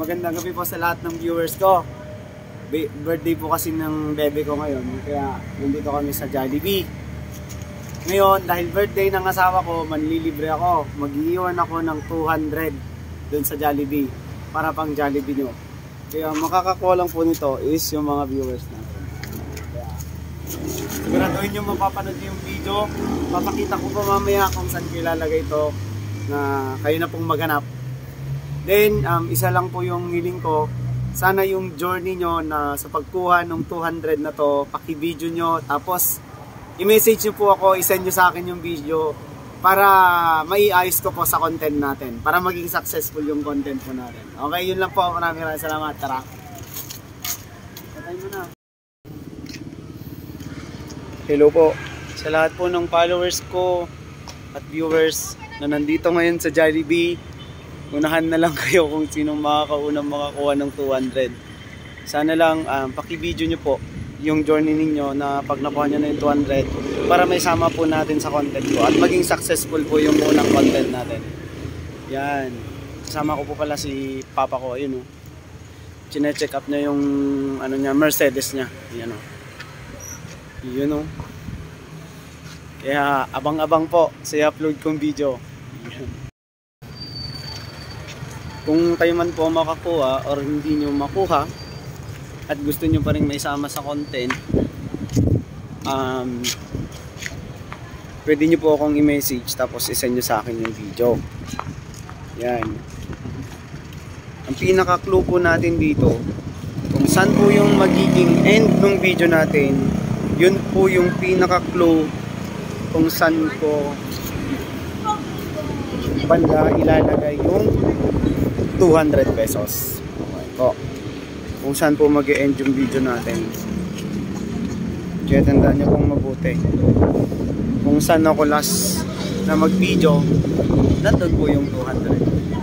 magandang gabi po sa lahat ng viewers ko. Birthday po kasi ng bebe ko ngayon, kaya nandito kami sa Jollibee. Ngayon, dahil birthday ng asawa ko, manlilibre ako. Mag-iiwan ako ng 200 dun sa Jollibee para pang Jollibee nyo. Kaya makakakuha lang po nito is yung mga viewers natin. Kaya siguraduhin nyo mapapanood yung video. Papakita ko pa mamaya kung saan ko ilalagay ito na kayo na pong maghanap. Then, isa lang po yung hiling ko. Sana yung journey nyo na sa pagkuha ng 200 na to, paki-video nyo. Tapos, i-message nyo po ako, isend nyo sa akin yung video para maiayos ko po sa content natin. Para maging successful yung content po natin. Okay, yun lang po. Maraming salamat. Tara. Patay mo na. Hello po sa lahat po ng followers ko at viewers na nandito ngayon sa Jollibee. Unahan na lang kayo kung sinong makakaunang makakuha ng 200. Sana lang paki-video nyo po yung journey ninyo na pag nakuha nyo na yung 200 para may sama po natin sa content ko at maging successful po yung unang content natin. Yan. Kasama ko po pala si papa ko. Ayun o. Chine-check up niya yung ano niya, Mercedes niya. Yan o. Yun o. Kaya abang-abang po sa i-upload kong video. Yan. Kung kayo man po makakuha or hindi nyo makuha at gusto nyo pa rin maisama sa content, pwede nyo po akong i-message tapos isend nyo sa akin yung video. Yan. Ang pinaka-clue po natin dito, kung saan po yung magiging end ng video natin, yun po yung pinaka-clue kung saan ko banda ilalagay yung 200 pesos. Okay po. Kung saan po mag-e-end yung video natin. Kaya tandaan nyo pong mabuti. Kung saan ako last na mag-video, nandun po yung 200.